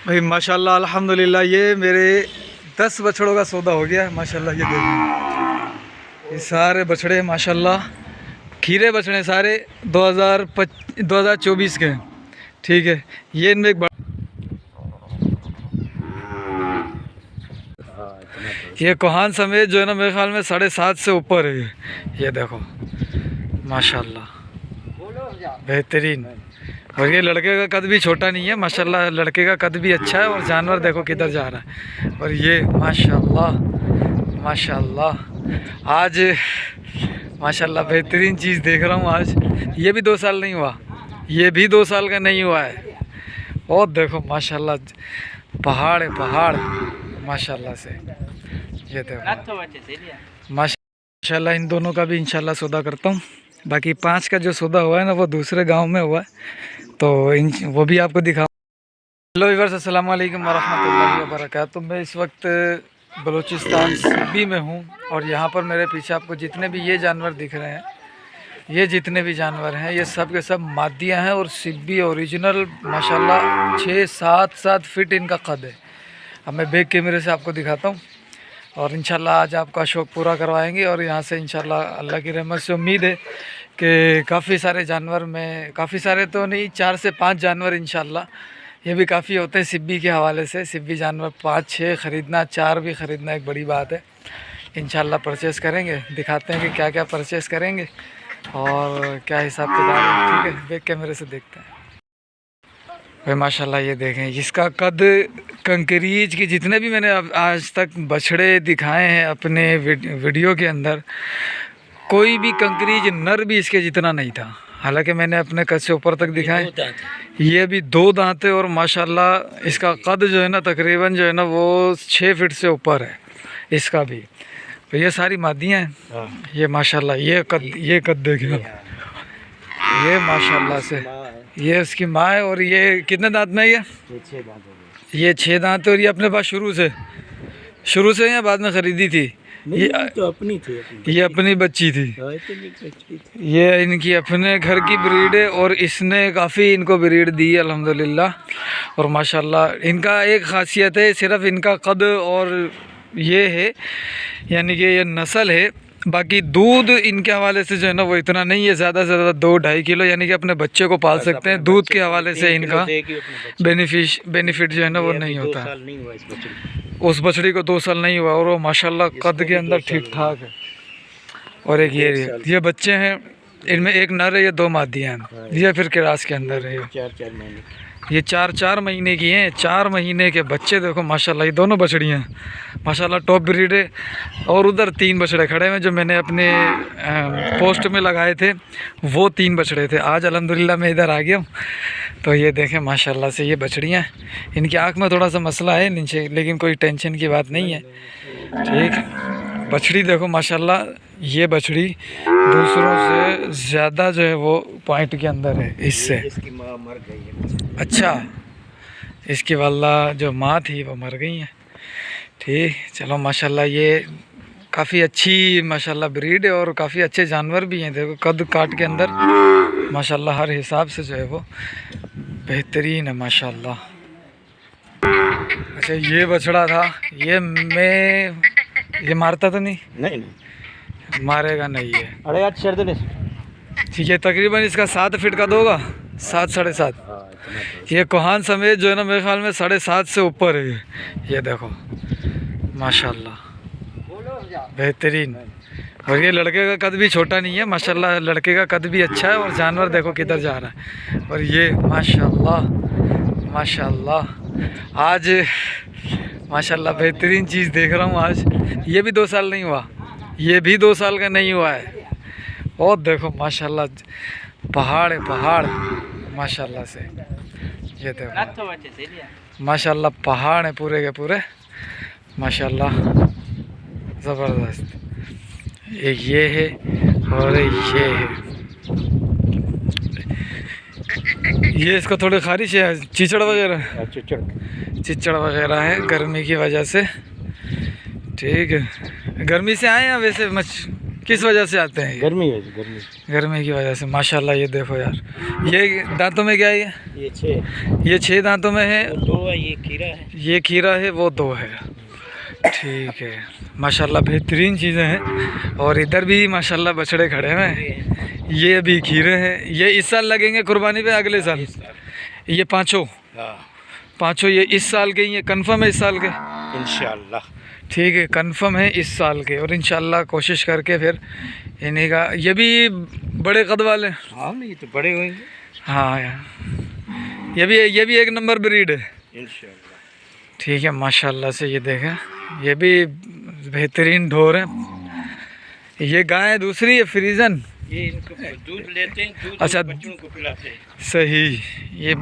भाई माशाल्लाह अल्हम्दुलिल्लाह, ये मेरे 10 बछड़ों का सौदा हो गया है माशाल्लाह। ये देखिए, ये सारे बछड़े माशाल्लाह खीरे बछड़े सारे 2024 के हैं। ठीक है, ये इनमें एक ये कोहान समेत जो है ना, मेरे ख्याल में 7.5 से ऊपर है। ये देखो माशाल्लाह बेहतरीन। और ये लड़के का कद भी छोटा नहीं है माशाल्लाह, लड़के का कद भी अच्छा है। और जानवर देखो किधर जा रहा है। और ये माशाल्लाह माशाल्लाह आज माशाल्लाह बेहतरीन चीज़ देख रहा हूँ आज। ये भी 2 साल नहीं हुआ, ये भी 2 साल का नहीं हुआ है। और देखो माशाल्लाह पहाड़ है, पहाड़ माशाल्लाह से। ये देखो माशाल्लाह, इन दोनों का भी इंशाल्लाह सौदा करता हूँ। बाकी 5 का जो सौदा हुआ है ना, वो दूसरे गांव में हुआ है, तो वो भी आपको दिखाऊँ। हेलो व्यूअर्स, अस्सलाम वालेकुम वरहमतुल्लाहि वबरकातुहू। मैं इस वक्त बलूचिस्तान सिब्बी में हूँ। और यहाँ पर मेरे पीछे आपको जितने भी ये जानवर दिख रहे हैं, ये जितने भी जानवर हैं, ये सब के सब मादियाँ हैं। और सिब्बी ओरिजिनल माशाल्लाह 6-7 फीट इनका कद है। अब मैं बैक कैमरे से आपको दिखाता हूँ। और इंशाल्लाह आज आपका शौक़ पूरा करवाएंगे। और यहाँ से इंशाल्लाह अल्लाह की रहमत से उम्मीद है कि काफ़ी सारे जानवर में, काफ़ी सारे तो नहीं, 4 से 5 जानवर इंशाल्लाह, ये भी काफ़ी होते हैं सिब्बी के हवाले से। सिब्बी जानवर 5-6 ख़रीदना, 4 भी ख़रीदना एक बड़ी बात है। इंशाल्लाह परचेज़ करेंगे, दिखाते हैं कि क्या क्या परचेज़ करेंगे और क्या हिसाब किताब है। ठीक है, बैक कैमरे से देखते हैं। भाई माशाल्लाह ये देखें, इसका कद कंकरीज की जितने भी मैंने आज तक बछड़े दिखाए हैं अपने वीडियो के अंदर, कोई भी कंकरीज नर भी इसके जितना नहीं था। हालांकि मैंने अपने कद से ऊपर तक दिखाए। ये भी 2 दांत है। और माशाल्लाह इसका कद जो है ना, तकरीबन जो है ना, वो 6 फीट से ऊपर है इसका भी। तो ये सारी मादियाँ हैं। ये माशाल्लाह ये कद देखिए, ये माशाल्लाह से ये उसकी माँ है। और ये कितने दांत में है? ये 6 दांत है। और ये अपने पास शुरू से या बाद में ख़रीदी थी? ये तो अपनी थी, ये अपनी बच्ची थी। ये इनकी अपने घर की ब्रीड है। और इसने काफ़ी इनको ब्रीड दी है अल्हम्दुलिल्लाह। और माशाल्लाह इनका एक ख़ासियत है, सिर्फ़ इनका कद और ये है, यानी कि ये नस्ल है। बाकी दूध इनके हवाले से जो है ना, वो इतना नहीं है, ज़्यादा से ज़्यादा 2-2.5 किलो, यानी कि अपने बच्चे को पाल सकते हैं। दूध के हवाले से इनका बेनिफिट जो है ना, वो नहीं होता। उस बछड़ी को 2 साल नहीं हुआ। और वो माशाल्लाह कद के अंदर ठीक ठाक है। और एक ये बच्चे हैं, इनमें एक नर है, ये 2 मादियाँ हैं। ये फिर क्रास के अंदर है। ये 4 महीने की हैं, 4 महीने के बच्चे देखो माशाल्लाह। ये दोनों बछड़ियाँ माशाल्लाह टॉप ब्रीड है। और उधर 3 बछड़े खड़े हैं जो मैंने अपने पोस्ट में लगाए थे, वो 3 बछड़े थे। आज अल्हम्दुलिल्लाह मैं इधर आ गया हूँ। तो ये देखें माशाल्लाह से ये बछड़ियाँ, इनकी आँख में थोड़ा सा मसला है नीचे, लेकिन कोई टेंशन की बात नहीं है। ठीक, बछड़ी देखो माशाल्लाह, ये बछड़ी दूसरों से ज़्यादा जो है वो पॉइंट के अंदर है इससे। इसकी माँ मर गई है। अच्छा, इसकी वाला जो माँ थी वो मर गई है। ठीक, चलो माशाल्लाह ये काफ़ी अच्छी माशाल्लाह ब्रीड है। और काफ़ी अच्छे जानवर भी हैं। देखो कद काट के अंदर माशाल्लाह हर हिसाब से जो है वो बेहतरीन है माशाल्लाह। अच्छा, ये बछड़ा था, ये मारता तो नहीं, मारेगा नहीं है। अरे यार शर्त नहीं। ठीक है, तकरीबन इसका 7 फीट का दोगा, 7-7.5। ये कोहान समेत जो है ना, मेरे ख्याल में 7.5 से ऊपर है। ये देखो माशाल्लाह बेहतरीन। और ये लड़के का कद भी छोटा नहीं है माशाल्लाह, लड़के का कद भी अच्छा है। और जानवर देखो किधर जा रहा है। और ये माशाल्लाह माशाल्लाह आज माशाल्लाह बेहतरीन चीज़ देख रहा हूँ आज। ये भी 2 साल नहीं हुआ, ये भी 2 साल का नहीं हुआ है। और देखो माशाल्लाह पहाड़ है, पहाड़ माशाल्लाह से। ये देखो माशाल्लाह पहाड़ है पूरे के पूरे माशाल्लाह, ज़बरदस्त। एक ये है और ये है। ये इसको थोड़ी खारिश है, चिचड़ वगैरह है गर्मी की वजह से। ठीक है, गर्मी से आए हैं वैसे किस वजह से आते हैं? गर्मी है, गर्मी की वजह से। माशाल्लाह ये देखो यार, ये दांतों में क्या है ये 6 ये 6 दांतों में है। 2 है, ये खीरा है, ये खीरा है, वो 2 है। ठीक है माशाल्लाह, बेहतरीन चीज़ें हैं। और इधर भी माशाल्लाह बछड़े खड़े हैं। ये भी खीरे हैं। ये इस साल लगेंगे कुर्बानी पे, अगले साल? ये पाँचों ये इस साल के, ये कंफर्म है इस साल के इंशाल्लाह? ठीक है, कंफर्म है इस साल के। और इंशाल्लाह कोशिश करके फिर इन्हीं का, ये भी बड़े कद वाले। हाँ ये तो बड़े होंगे। हाँ यार, ये भी एक नंबर ब्रीड है इंशाल्लाह। ठीक है माशाल्लाह से। ये देखें, ये भी बेहतरीन ढोर है। ये गाय दूसरी है फ्रीजन, ये इनको दूध लेते हैं, दूध अच्छा बच्चों को पिलाते हैं। सही, ये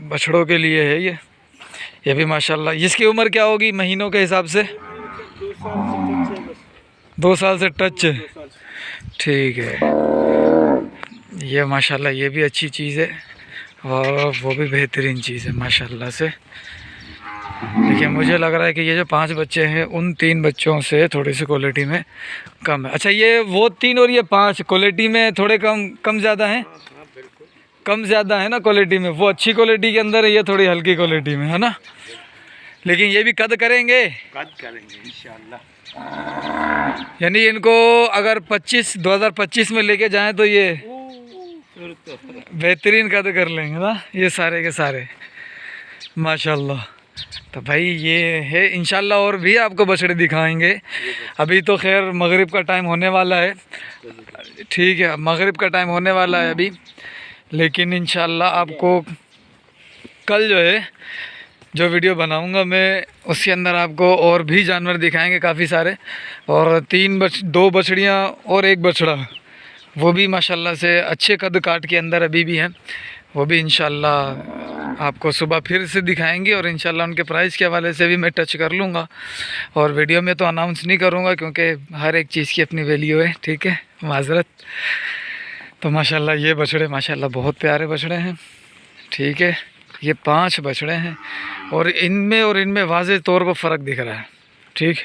बछड़ों के लिए है ये भी माशाल्लाह। इसकी उम्र क्या होगी महीनों के हिसाब से? 2 साल से टच है। ठीक है, ये माशाल्लाह ये भी अच्छी चीज़ है और वो भी बेहतरीन चीज़ है माशाल्लाह से। देखिए मुझे लग रहा है कि ये जो 5 बच्चे हैं उन 3 बच्चों से थोड़ी सी क्वालिटी में कम है। अच्छा, ये वो 3 और ये 5 क्वालिटी में थोड़े कम ज़्यादा हैं? कम ज़्यादा है ना क्वालिटी में। वो अच्छी क्वालिटी के अंदर है, ये थोड़ी हल्की क्वालिटी में है ना। लेकिन ये भी कद करेंगे इंशाल्लाह। यानी इनको अगर 2025 में लेके जाएं तो ये बेहतरीन कद कर लेंगे ना ये सारे के सारे माशाल्लाह। तो भाई ये है, इंशाल्लाह और भी आपको बछड़े दिखाएंगे। अभी तो खैर मगरिब का टाइम होने वाला है। ठीक है, मगरिब का टाइम होने वाला है अभी, लेकिन इंशाल्लाह आपको कल जो है जो वीडियो बनाऊंगा मैं उसके अंदर आपको और भी जानवर दिखाएंगे काफ़ी सारे। और 2 बछड़ियाँ और 1 बछड़ा, वो भी माशाल्लाह से अच्छे कद काट के अंदर अभी भी हैं। वो भी इंशाल्लाह आपको सुबह फिर से दिखाएंगे और इंशाल्लाह उनके प्राइस के हवाले से भी मैं टच कर लूँगा। और वीडियो में तो अनाउंस नहीं करूँगा क्योंकि हर एक चीज़ की अपनी वैल्यू है। ठीक है, माजरत। तो माशाल्लाह ये बछड़े माशाल्लाह बहुत प्यारे बछड़े हैं। ठीक है, ये 5 बछड़े हैं और इनमें वाज़े तौर पर फ़र्क दिख रहा है। ठीक,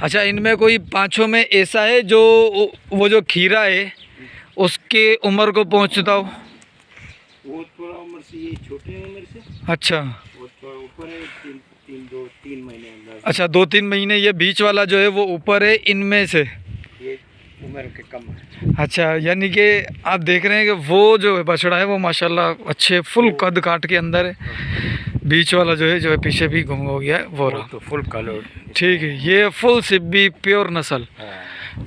अच्छा इनमें कोई 5 में ऐसा है जो वो जो खीरा है उसके उम्र को पहुँचता हो? वो थोड़ा उम्र से, ये छोटे उम्र से। अच्छा, वो थोड़ा ऊपर है, 3 महीने अंदाज। अच्छा 2-3 महीने। ये बीच वाला जो है वो ऊपर है इनमें से, ये उम्र के कम है। अच्छा, यानी कि आप देख रहे हैं कि वो जो बछड़ा है वो माशाल्लाह अच्छे फुल कद काट के अंदर है। बीच वाला जो है पीछे भी गुम हो गया है, वो रहा तो फुल कलर। ठीक है, ये फुल सिब्बी प्योर नस्ल।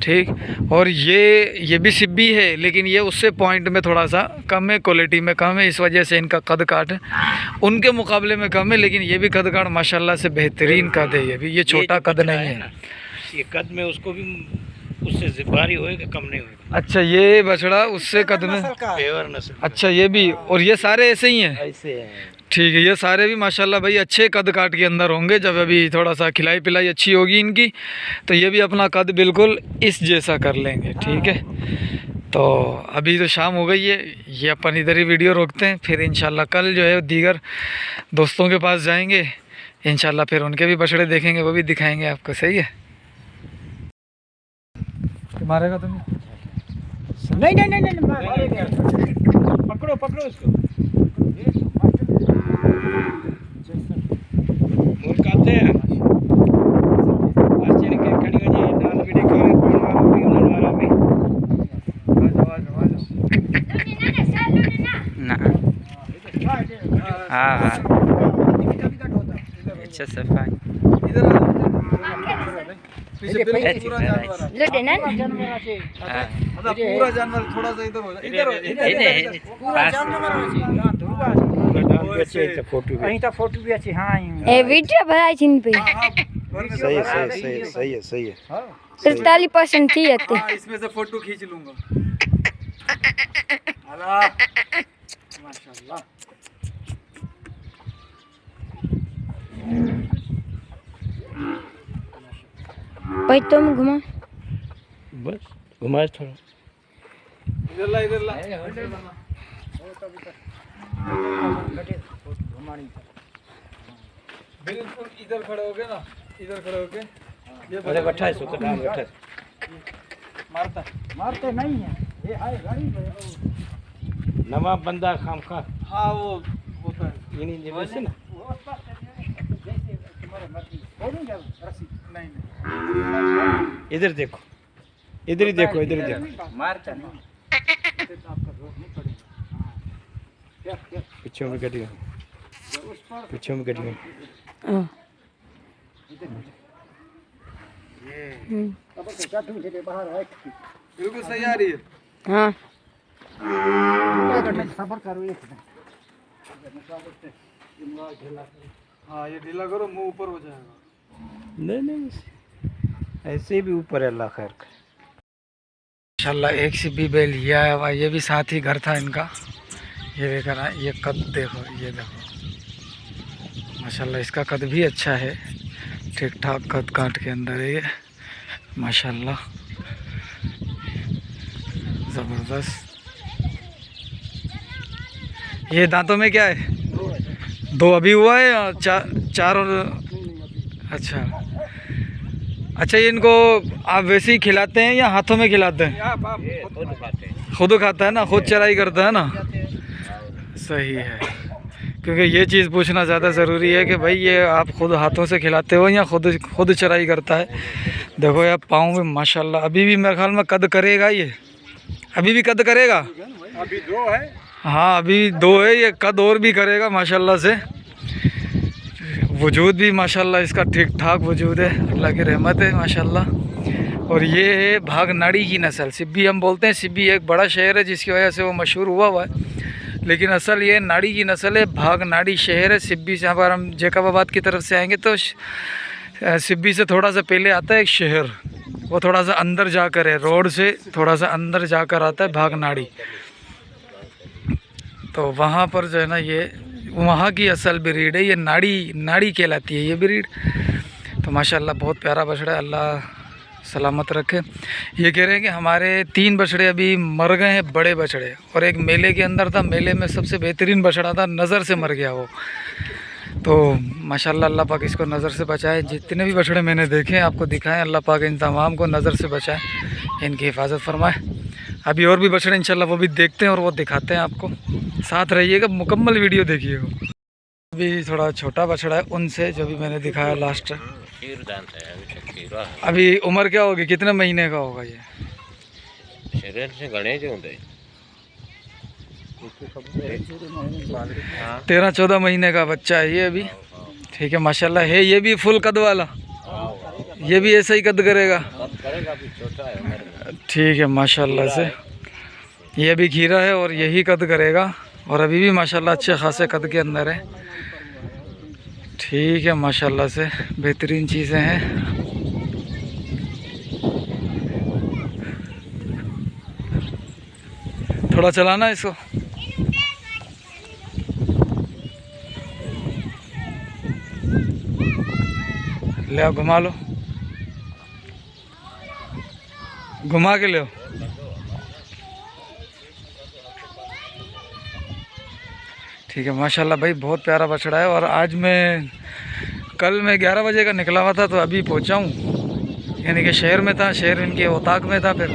ठीक, और ये भी सिब्बी है लेकिन ये उससे पॉइंट में थोड़ा सा कम है, क्वालिटी में कम है, इस वजह से इनका कद काट उनके मुकाबले में कम है। लेकिन ये भी कद काट माशाल्लाह से बेहतरीन कद है। ये छोटा कद नहीं है। ये कद में उसको भी उससे भारी होएगा, कम नहीं होएगा। अच्छा, ये बछड़ा उससे कद में प्योर नस्ल। अच्छा, ये भी, और ये सारे ऐसे ही हैं? ऐसे हैं। ठीक है, ये सारे भी माशाल्लाह भाई अच्छे कद काट के अंदर होंगे। जब अभी थोड़ा सा खिलाई पिलाई अच्छी होगी इनकी तो ये भी अपना कद बिल्कुल इस जैसा कर लेंगे। ठीक है, तो अभी तो शाम हो गई है, ये अपन इधर ही वीडियो रोकते हैं। फिर इंशाल्लाह कल जो है दीगर दोस्तों के पास जाएंगे, इंशाल्लाह फिर उनके भी बछड़े देखेंगे, वो भी दिखाएंगे आपको। सही है, मारेगा तुम्हें? नहीं, पकड़ो उसको। मुर्गाते हैं आज के खड़ी हो जाए, दाल भी दिखाएं, कौन वाला भी उन्होंने वाला भी ना। हाँ अच्छा सफाई इधर पीछे पूरा जानवर है। पूरा जानवर थोड़ा सा इधर हो जाए, इधर पूरा जानवर फोटो અહીં તો ફોટો બી છે હા એ વિડિયો ભરાય છે ને ભાઈ सही है 43% थी હતી। हाँ, इसमें से फोटो खींच लूंगा। अल्लाह माशाल्लाह। भाई तुम घुमा बस घुमा थोड़ा। इधर ला बिल्कुल इधर खड़े हो गए ना, इधर खड़े हो गए। ये बैठा है, सो तो बैठा है। मारता मारते नहीं है ये है गाड़ी नवा बंदा खाम खा हाँ वो होता है इन्हीं जगह से ना नहीं इधर देखो इधर ही देखो इधर ही देखो मारता नहीं पीछे में गड्डी पीछे में गड्डी हाँ। बिल्कुल सही आ रही है हाँ सफर करो हाँ ये ढीला करो मुंह ऊपर हो जाएगा नहीं नहीं ऐसे भी ऊपर है अल्लाह खैर करे माशाल्लाह एक सी भी बेल ये आया हुआ ये भी साथ ही घर था इनका ये लेकर आए ये कद देखो ये देखो माशाल्लाह इसका कद भी अच्छा है ठीक ठाक कद काट के अंदर है ये माशाल्लाह ज़बरदस्त ये दांतों में क्या है दो अभी हुआ है और चार और अच्छा अच्छा ये इनको आप वैसे ही खिलाते हैं या हाथों में खिलाते हैं खुद खाता है ना खुद चराई करता है ना सही है क्योंकि ये चीज़ पूछना ज़्यादा ज़रूरी है कि भाई ये आप खुद हाथों से खिलाते हो या खुद चराई करता है देखो यार पाँव में माशाल्लाह अभी भी मेरे ख्याल में कद करेगा ये अभी भी कद करेगा अभी दो है हाँ अभी दो है ये कद और भी करेगा माशाल्लाह से वजूद भी माशाल्लाह इसका ठीक ठाक वजूद है अल्लाह की रहमत है माशाल्लाह और ये है भागनाड़ी की नस्ल सिब्बी हम बोलते हैं सिब्बी एक बड़ा शहर है जिसकी वजह से वो मशहूर हुआ है लेकिन असल ये नाड़ी की नस्ल है भागनाड़ी शहर है सिब्बी से अगर हम जैकबाबाद की तरफ से आएंगे तो सिब्बी से थोड़ा सा पहले आता है एक शहर वो थोड़ा सा अंदर जाकर है रोड से थोड़ा सा अंदर जाकर आता है भागनाड़ी तो वहाँ पर जो है ना ये वहाँ की असल ब्रीड है ये नाड़ी कहलाती है ये ब्रीड तो माशाल्लाह बहुत प्यारा बछड़ा है अल्लाह सलामत रखे ये कह रहे हैं कि हमारे 3 बछड़े अभी मर गए हैं बड़े बछड़े और एक मेले के अंदर था मेले में सबसे बेहतरीन बछड़ा था नज़र से मर गया वो तो माशाल्लाह अल्लाह पाक इसको नज़र से बचाए जितने भी बछड़े मैंने देखे हैं आपको दिखाएं अल्लाह पाक इन तमाम को नज़र से बचाए इनकी हिफाजत फरमाए अभी और भी बछड़े इंशाल्लाह वो भी देखते हैं और वो दिखाते हैं आपको साथ रहिएगा मुकम्मल वीडियो देखिएगा अभी थोड़ा छोटा बछड़ा है उनसे जो भी मैंने दिखाया लास्ट अभी उम्र क्या होगी कितने महीने का होगा ये शरीर से गणे जो होते 13-14 महीने का बच्चा है ये अभी ठीक है माशाल्लाह है ये भी फुल कद वाला ये भी ऐसा ही कद करेगा ठीक है माशाल्लाह से ये भी खीरा है और यही कद करेगा और अभी भी माशाल्लाह अच्छे खासे कद के अंदर है ठीक है माशाल्लाह से बेहतरीन चीज़ें हैं थोड़ा चलाना इसको ले आओ घुमा लो घुमा के ले आओ ठीक है माशाल्लाह भाई बहुत प्यारा बछड़ा है और आज कल मैं 11 बजे का निकला हुआ था तो अभी पहुंचा हूँ यानी कि शहर में था शहर इनके ओताक में था फिर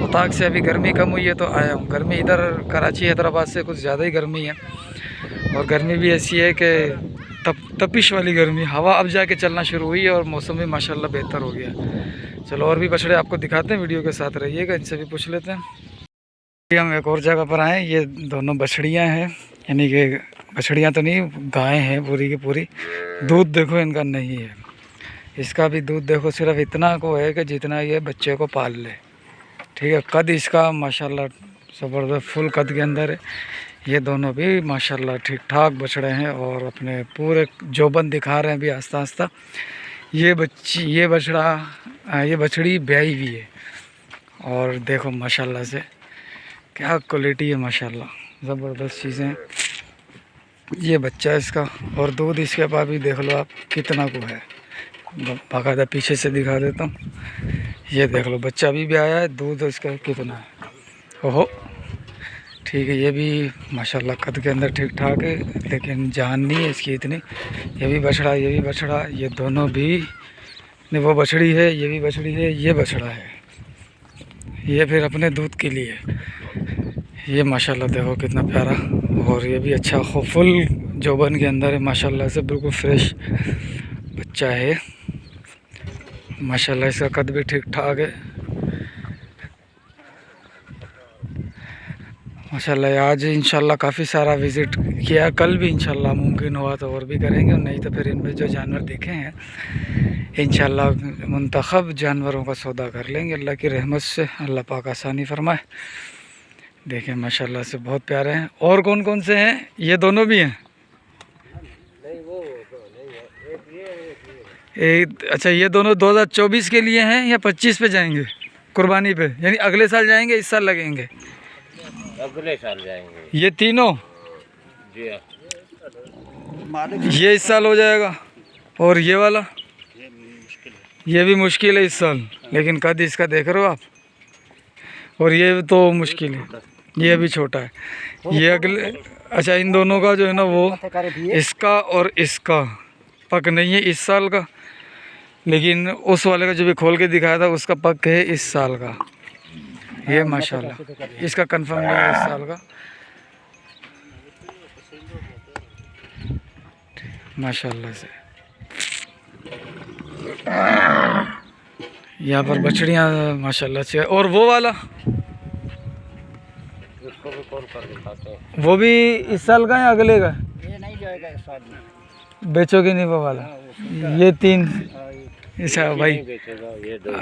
ओताक से अभी गर्मी कम हुई है तो आया हूँ गर्मी इधर कराची हैदराबाद से कुछ ज़्यादा ही गर्मी है और गर्मी भी ऐसी है कि तपिश वाली गर्मी हवा अब जाके चलना शुरू हुई है और मौसम भी माशाल्लाह बेहतर हो गया चलो और भी बछड़े आपको दिखाते हैं वीडियो के साथ रहिएगा इनसे भी पूछ लेते हैं हम एक और जगह पर आए ये दोनों बछड़ियाँ हैं यानी कि बछड़ियाँ तो नहीं गायें हैं पूरी की पूरी दूध देखो इनका नहीं है इसका भी दूध देखो सिर्फ इतना को है कि जितना ये बच्चे को पाल ले ठीक है कद इसका माशाल्लाह ज़बरदस्त फुल कद के अंदर है ये दोनों भी माशाल्लाह ठीक ठाक बछड़े हैं और अपने पूरे जोबन दिखा रहे हैं अभी आस्ता आस्ता ये बछड़ी ब्याई हुई है और देखो माशाल्लाह से क्या क्वालिटी है माशाल्लाह ज़बरदस्त चीज़ें हैं ये बच्चा है इसका और दूध इसके पास भी देख लो आप कितना को है बाकायदा पीछे से दिखा देता हूँ ये देख लो बच्चा भी आया है दूध इसका कितना है ओहो ठीक है ये भी माशाल्लाह कद के अंदर ठीक ठाक है लेकिन जान नहीं है इसकी इतनी ये भी बछड़ा ये दोनों भी नहीं वो बछड़ी है ये भी बछड़ी है ये बछड़ा है ये फिर अपने दूध के लिए। ये माशाल्लाह देखो कितना प्यारा, और ये भी अच्छा फुल जोबन के अंदर है माशाल्लाह से, बिल्कुल फ्रेश बच्चा है माशाल्लाह। इसका कद भी ठीक ठाक है माशाल्लाह। आज इंशाल्लाह काफ़ी सारा विज़िट किया, कल भी इंशाल्लाह मुमकिन हुआ तो और भी करेंगे, और नहीं तो फिर इनमें जो जानवर देखे हैं इंशाल्लाह मुंतखब जानवरों का सौदा कर लेंगे अल्लाह की रहमत से। अल्लाह पाक आसानी फरमाए। देखें माशाल्लाह से बहुत प्यारे हैं। और कौन कौन से हैं? ये दोनों भी हैं? एक अच्छा, ये दोनों 2024 के लिए हैं या 25 पे जाएंगे कुर्बानी पे? यानी अगले साल जाएंगे, इस साल लगेंगे? अगले साल जाएंगे ये तीनों? जी हाँ। ये इस साल हो जाएगा, और ये वाला ये भी मुश्किल है इस साल, लेकिन कद इसका देख रहे हो आप। और ये तो मुश्किल है, ये भी छोटा है। ये अगले, अच्छा इन दोनों का जो है ना वो, इसका और इसका पक नहीं है इस साल का, लेकिन उस वाले का जो भी खोल के दिखाया था उसका पक है इस साल का। ये माशाल्लाह इसका कंफर्म नहीं है इस साल का माशाल्लाह से। यहाँ पर बछड़ियाँ माशाल्लाह से। और वो वाला, उसको भी कॉल कर दिखाते हैं। वो भी इस साल का है अगले का? ये नहीं जाएगा इस साल में। बेचोगे नहीं वो वाला? ये तीन? अच्छा भाई, बेचेगा ये दो।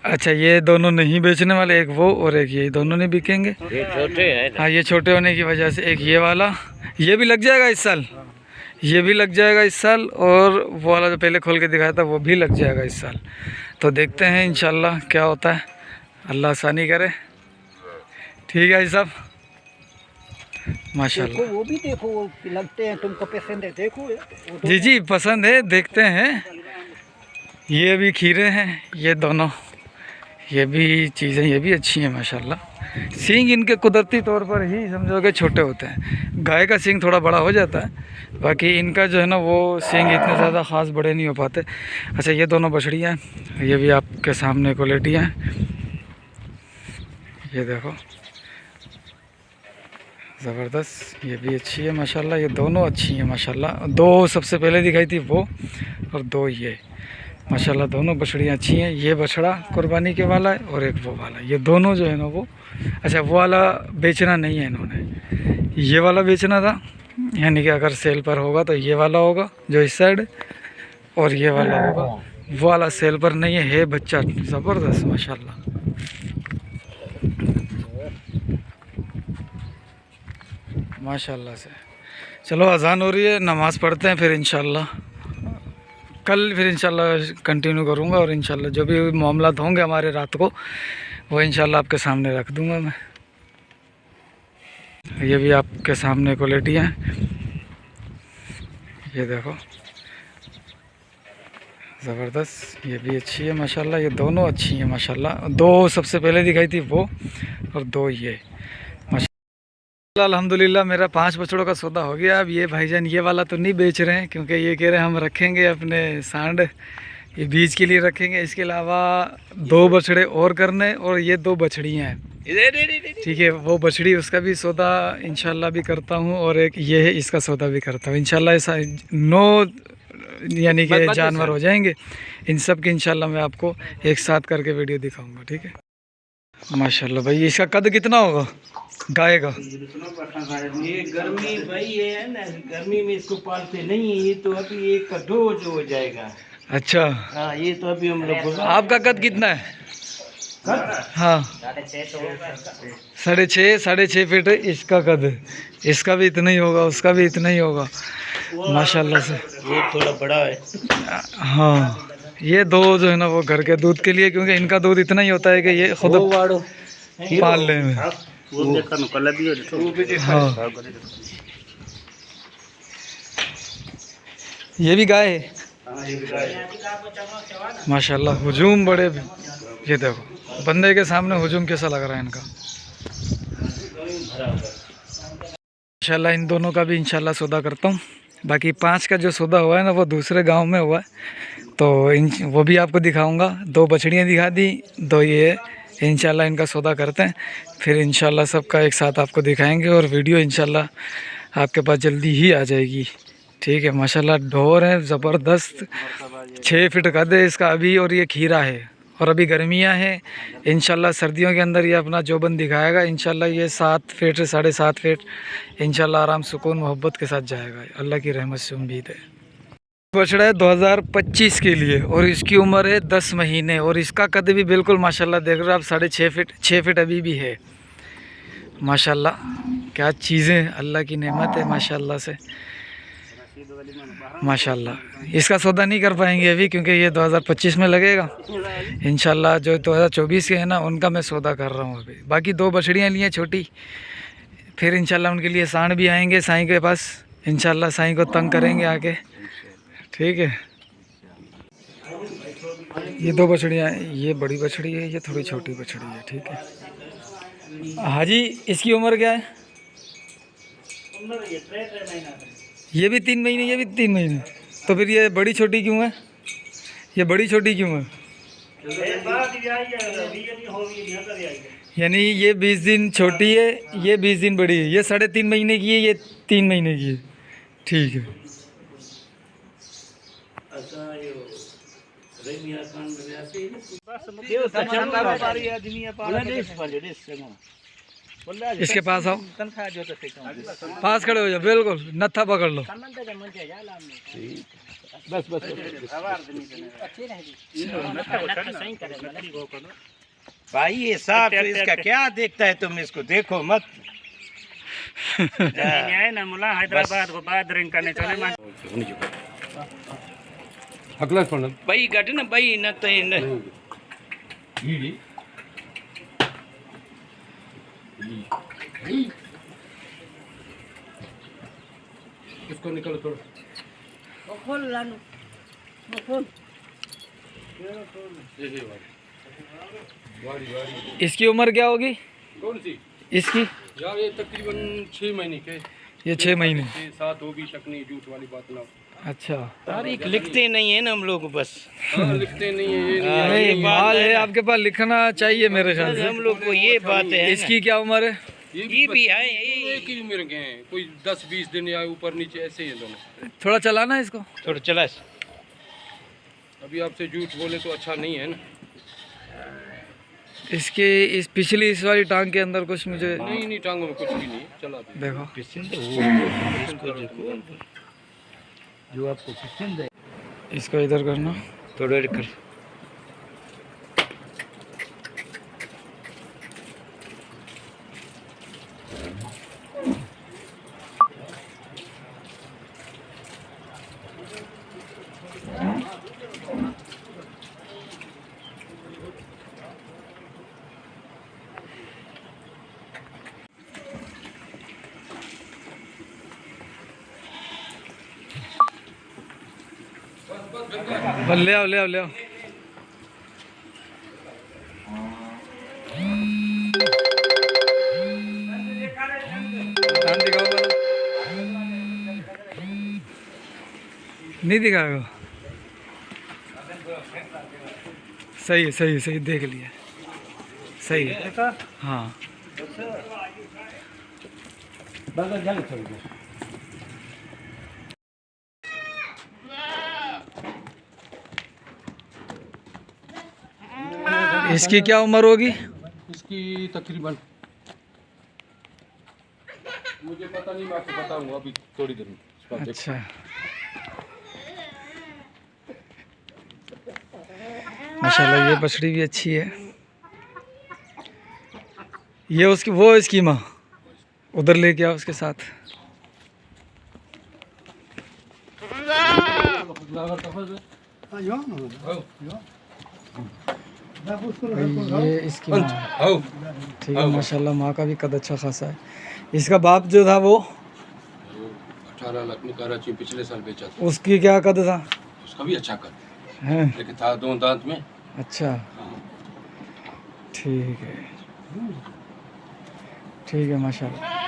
अच्छा ये दोनों नहीं बेचने वाले, एक वो और एक ये, दोनों नहीं बिकेंगे? ये छोटे हैं ना। हाँ ये छोटे होने की वजह से। एक ये वाला, ये भी लग जाएगा इस साल? ये भी लग जाएगा इस साल, और वो वाला जो पहले खोल के दिखाया था वो भी लग जाएगा इस साल। तो देखते हैं इंशाल्लाह क्या होता है, अल्लाह आसानी करे। ठीक है साहब माशाल्लाह। वो भी देखो, वो लगते हैं तुमको पसंद है, देखो जी जी पसंद है, देखते हैं। ये भी खीरे हैं ये दोनों, ये भी चीज़ें ये भी अच्छी हैं माशाल्लाह। सींग इनके कुदरती तौर पर ही समझोगे छोटे होते हैं। गाय का सींग थोड़ा बड़ा हो जाता है, बाकी इनका जो है ना वो सींग इतने ज़्यादा ख़ास बड़े नहीं हो पाते। अच्छा ये दोनों बछड़ियाँ हैं, ये भी आपके सामने क्वालिटियाँ हैं। ये देखो ज़बरदस्त, ये भी अच्छी है माशाल्लाह। ये दोनों अच्छी हैं माशाल्लाह। दो सबसे पहले दिखाई थी वो, और दो ये माशाल्लाह। दोनों बछड़ियाँ अच्छी हैं। ये बछड़ा कुर्बानी के वाला है और एक वो वाला। ये दोनों जो है ना वो, अच्छा वो वाला बेचना नहीं है इन्होंने, ये वाला बेचना था। यानी कि अगर सेल पर होगा तो ये वाला होगा जो इस साइड, और ये वाला होगा। वो वाला सेल पर नहीं है बच्चा ज़बरदस्त माशाल्लाह। माशाल्लाह से। चलो अजान हो रही है, नमाज़ पढ़ते हैं, फिर इंशाल्लाह कल फिर इंशाल्लाह कंटिन्यू करूँगा। और इंशाल्लाह जो भी मामलात होंगे हमारे रात को वो इंशाल्लाह आपके सामने रख दूँगा मैं। ये भी आपके सामने क्वालिटियाँ हैं, ये देखो ज़बरदस्त। ये भी अच्छी है माशाल्लाह। ये दोनों अच्छी हैं माशाल्लाह। दो सबसे पहले दिखाई थी वो, और दो ये माशाल्लाह। अल्हम्दुलिल्लाह मेरा 5 बछड़ों का सौदा हो गया। अब ये भाईजान ये वाला तो नहीं बेच रहे हैं, क्योंकि ये कह रहे हैं हम रखेंगे अपने सांड, ये बीज के लिए रखेंगे। इसके अलावा 2 बछड़े और करने, और ये 2 बछड़ियाँ हैं। ठीक है, वो बछड़ी उसका भी सौदा इंशाल्लाह भी करता हूँ, और एक ये है इसका सौदा भी करता हूँ इंशाल्लाह। ऐसा 9 यानी कि जानवर हो जाएंगे। इन सब की इंशाल्लाह मैं आपको एक साथ करके वीडियो दिखाऊंगा। ठीक है माशाल्लाह। भाई इसका कद कितना होगा गाय का? ये गर्मी भाई है ना, गर्मी में इसको पालते नहीं, ये तो अभी एक का 2 जो हो जाएगा। अच्छा हाँ ये तो अभी हम लोग। आपका कद कितना है? हाँ 6.5 फीट है इसका कद। इसका भी इतना ही होगा, उसका भी इतना ही होगा माशाल्लाह से। ये थोड़ा बड़ा है। हाँ ये 2 जो है ना वो घर के दूध के लिए, क्योंकि इनका दूध इतना ही होता है कि ये खुद पालने में। हाँ ये भी गाय है माशाल्लाह। हुजूम बड़े, ये देखो बंदे के सामने हुजूम कैसा लग रहा है इनका इंशाल्लाह। इन दोनों का भी इंशाल्लाह सौदा करता हूँ। बाकी 5 का जो सौदा हुआ है ना वो दूसरे गांव में हुआ है, तो वो भी आपको दिखाऊंगा। 2 बछड़ियाँ दिखा दी, 2 ये इंशाल्लाह इनका सौदा करते हैं, फिर इंशाल्लाह सबका एक साथ आपको दिखाएंगे और वीडियो इंशाल्लाह आपके पास जल्दी ही आ जाएगी। ठीक है, माशाल्लाह ढोर है ज़बरदस्त, 6 फीट कद है इसका अभी, और ये खीरा है और अभी गर्मियां हैं। इंशाल्लाह सर्दियों के अंदर ये अपना जोबन दिखाएगा। इंशाल्लाह ये 7 फीट से 7.5 फीट इंशाल्लाह आराम सुकून मोहब्बत के साथ जाएगा, अल्लाह की रहमत से उम्मीद है। बछड़ा है 2025 के लिए और इसकी उम्र है 10 महीने और इसका कद भी बिल्कुल माशाल्लाह देख रहे हो आप 6.5 फीट अभी भी है। माशाल्लाह क्या चीज़ें, अल्लाह की नेमत है माशाल्लाह से। माशाल्लाह इसका सौदा नहीं कर पाएंगे अभी क्योंकि ये 2025 में लगेगा। इंशाल्लाह जो 2024 के हैं ना उनका मैं सौदा कर रहा हूँ अभी। बाकी 2 बछड़ियाँ ली हैं छोटी, फिर इंशाल्लाह उनके लिए सांड भी आएंगे साईं के पास। इंशाल्लाह साईं को तंग करेंगे आके। ठीक है, ये 2 बछड़ियाँ, ये बड़ी बछड़ी है, ये थोड़ी छोटी बछड़ी है। ठीक है हाजी, इसकी उम्र क्या है? ये भी 3 महीने, ये भी 3 महीने, तो फिर ये बड़ी छोटी क्यों है? ये बड़ी छोटी क्यों है? यानी ये 20 दिन छोटी है, ये 20 दिन बड़ी है, ये 3.5 महीने की है, ये 3 महीने की है। ठीक है, इसके पास आओ, पास खड़े हो जाओ, बिल्कुल नत्था पकड़ लो। बस बस भाई ये साफ है, इसका क्या देखता है तुम, इसको देखो मत। ना मुला हैदराबाद को बाद रिंग करने चले भाई घट ना भाई न तो इसको निकलो थोड़ा, खोल लानो खोल। इसकी उम्र क्या होगी? कौन सी इसकी यार? ये तकरीबन 6 महीने के। ये 6 महीने 7 हो भी शक नहीं, झूठ वाली बात ना। अच्छा, तारीख लिखते नहीं है ना हम लोग, बस हाँ, लिखते नहीं है ये नहीं माल है आपके पास, लिखना चाहिए मेरे ख्याल से। हम लोग को ये बात है। इसकी क्या उम्र है? ये भी है, एक ही उम्र के हैं, कोई 10-20 दिन या ऊपर नीचे ऐसे ही है दोनों। थोड़ा चलाना इसको, थोड़ा चला। अभी आपसे झूठ बोले तो अच्छा नहीं है ना। इसके इस पिछली इस वाली टांग के अंदर कुछ मुझे नहीं टांगों में कुछ भी नहीं, चला दे। देखो जो आपको पसंद है इसको इधर करना, थोड़ा कर। ले आओ ले आओ ले आओ। कान दिखाओ वाला। नहीं दिखाएगा? सही है सही है सही, देख लिया, सही है। हाँ इसकी क्या उम्र होगी? इसकी तकरीबन मुझे पता नहीं, मैं आपको बताऊंगा अभी थोड़ी देर में। अच्छा, माशाल्लाह ये बछड़ी भी अच्छी है। ये उसकी वो इसकी माँ, उधर लेके आओ उसके साथ। ये इसकी माँ है। ठीक है, माशाल्लाह माँ का भी कद अच्छा खासा है। इसका बाप जो था वो 18 लाख में कराची पिछले साल बेचा था। उसकी क्या कद था? उसका भी अच्छा कर है, लेकिन था 2 दांत में। अच्छा ठीक है ठीक है माशाल्लाह।